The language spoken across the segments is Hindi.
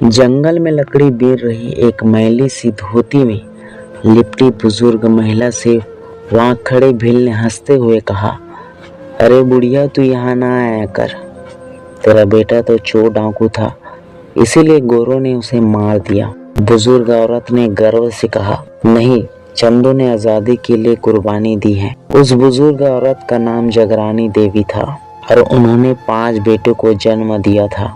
जंगल में लकड़ी बीन रही एक मैली सी धोती में लिपटी बुजुर्ग महिला से वहां खड़े भील ने हंसते हुए कहा, अरे बुढ़िया, तू यहाँ ना आया कर। तेरा बेटा तो चोर डाकू था, इसीलिए गोरों ने उसे मार दिया। बुजुर्ग औरत ने गर्व से कहा, नहीं, चंदू ने आजादी के लिए कुर्बानी दी है। उस बुजुर्ग औरत का नाम जगरानी देवी था और उन्होंने 5 बेटों को जन्म दिया था,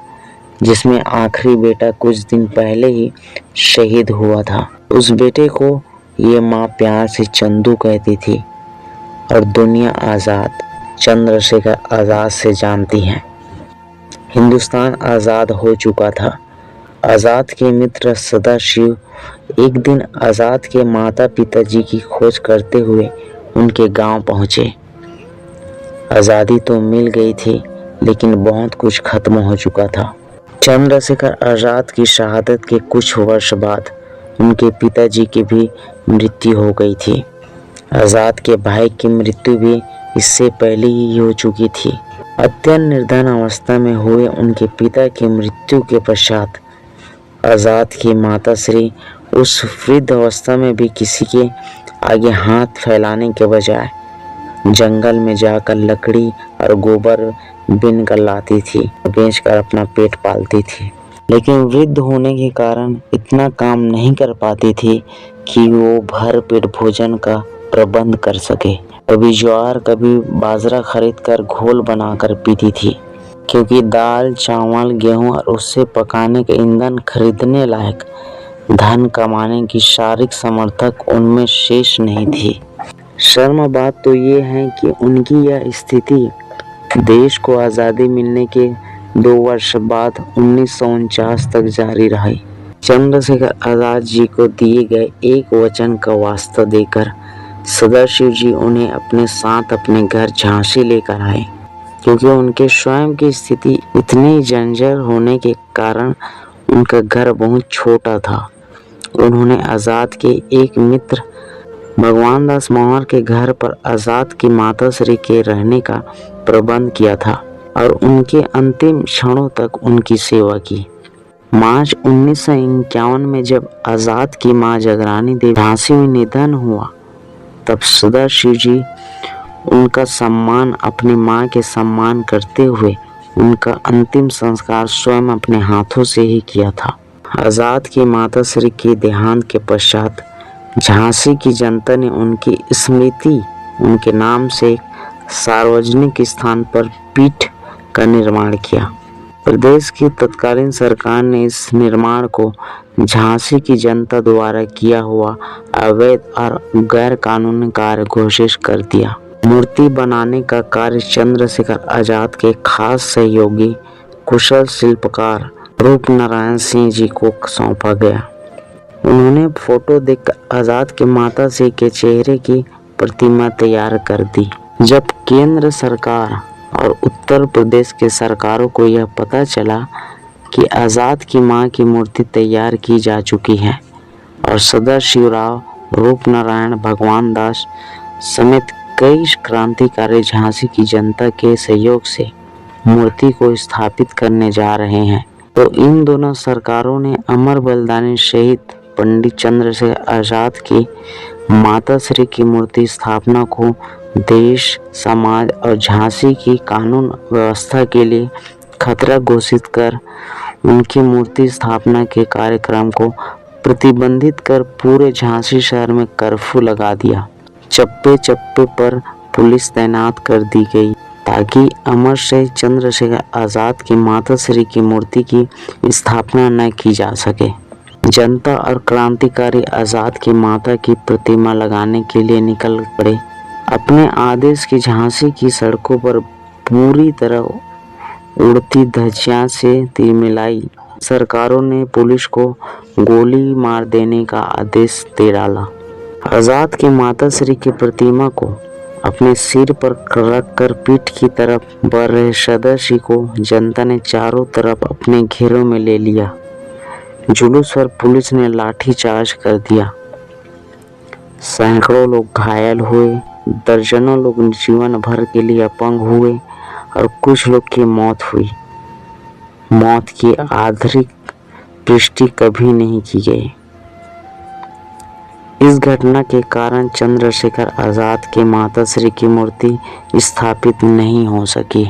जिसमें आखिरी बेटा कुछ दिन पहले ही शहीद हुआ था। उस बेटे को ये माँ प्यार से चंदू कहती थी और दुनिया आज़ाद चंद्रशेखर आज़ाद से जानती है। हिंदुस्तान आज़ाद हो चुका था। आज़ाद के मित्र सदाशिव एक दिन आज़ाद के माता पिताजी की खोज करते हुए उनके गांव पहुंचे। आज़ादी तो मिल गई थी, लेकिन बहुत कुछ खत्म हो चुका था। चंद्रशेखर आज़ाद की शहादत के कुछ वर्ष बाद उनके पिताजी की भी मृत्यु हो गई थी। आज़ाद के भाई की मृत्यु भी इससे पहले ही हो चुकी थी। अत्यंत निर्धन अवस्था में हुए उनके पिता की मृत्यु के पश्चात आज़ाद की माताश्री उस वृद्ध अवस्था में भी किसी के आगे हाथ फैलाने के बजाय जंगल में जाकर लकड़ी और गोबर बीन कर लाती थी, बेचकर अपना पेट पालती थी। लेकिन वृद्ध होने के कारण इतना काम नहीं कर पाती थी कि वो भर पेट भोजन का प्रबंध कर सके। कभी ज्वार, कभी बाजरा खरीदकर घोल बनाकर पीती थी, क्योंकि दाल, चावल, गेहूं और उससे पकाने के ईंधन खरीदने लायक धन कमाने की शारीरिक समर्थक उनमें शेष नहीं थी। शर्म बात तो ये है कि उनकी यह स्थिति देश को आज़ादी मिलने के 2 वर्ष बाद 1949 तक जारी रही। चंद्रशेखर आज़ाद जी को दिए गए एक वचन का वास्ता देकर सदाशिव जी उन्हें अपने साथ अपने घर झांसी लेकर आए, क्योंकि उनके स्वयं की स्थिति इतनी जर्जर होने के कारण उनका घर बहुत छोटा था। उन्होंने आज़ाद के एक मित्र भगवान दास मौर्य के घर पर आज़ाद की माताश्री के रहने का प्रबंध किया था और उनके अंतिम क्षणों तक उनकी सेवा की। मार्च 1951 में जब आज़ाद की मां जगरानी देवी झांसी में निधन हुआ, तब सदाशिव जी उनका सम्मान अपनी मां के सम्मान करते हुए उनका अंतिम संस्कार स्वयं अपने हाथों से ही किया था। आज़ाद की माताश्री के देहांत के पश्चात झांसी की जनता ने उनकी स्मृति उनके नाम से सार्वजनिक स्थान पर पीठ का निर्माण किया। प्रदेश की तत्कालीन सरकार ने इस निर्माण को झांसी की जनता द्वारा किया हुआ अवैध और गैर कानूनी कार्य घोषित कर दिया। मूर्ति बनाने का कार्य चंद्रशेखर आज़ाद के खास सहयोगी कुशल शिल्पकार रूपनारायण सिंह जी को सौंपा गया। उन्होंने फोटो देखकर आज़ाद के माता श्री के चेहरे की प्रतिमा तैयार कर दी। जब केंद्र सरकार और उत्तर प्रदेश के सरकारों को यह पता चला कि आज़ाद की मां की मूर्ति तैयार की जा चुकी है और सदाशिवराव, रूपनारायण, भगवान दास समेत कई क्रांतिकारी झांसी की जनता के सहयोग से मूर्ति को स्थापित करने जा रहे हैं, तो इन दोनों सरकारों ने अमर बलिदानी शहीद पंडित चंद्रशेखर आज़ाद की माताश्री की मूर्ति स्थापना को देश, समाज और झांसी की कानून व्यवस्था के लिए खतरा घोषित कर उनकी मूर्ति स्थापना के कार्यक्रम को प्रतिबंधित कर पूरे झांसी शहर में कर्फ्यू लगा दिया। चप्पे चप्पे पर पुलिस तैनात कर दी गई ताकि अमर शहीद चंद्रशेखर आज़ाद की माताश्री की मूर्ति की स्थापना न की जा सके। जनता और क्रांतिकारी आज़ाद की माता की प्रतिमा लगाने के लिए निकल पड़े। अपने आदेश की झांसी की सड़कों पर पूरी तरह उड़ती धज्जियां से तिलमिलाई सरकारों ने पुलिस को गोली मार देने का आदेश दे डाला। आज़ाद की माताश्री की प्रतिमा को अपने सिर पर रखकर पीठ की तरफ बढ़ रहे सदाशिव को जनता ने चारों तरफ अपने घेरों में ले लिया। जुलूस पर पुलिस ने लाठीचार्ज कर दिया। सैकड़ों लोग घायल हुए, दर्जनों लोग जीवन भर के लिए अपंग हुए और कुछ लोग की मौत हुई। मौत की आधिक पुष्टि कभी नहीं की गई। इस घटना के कारण चंद्रशेखर आजाद के माताश्री की मूर्ति स्थापित नहीं हो सकी।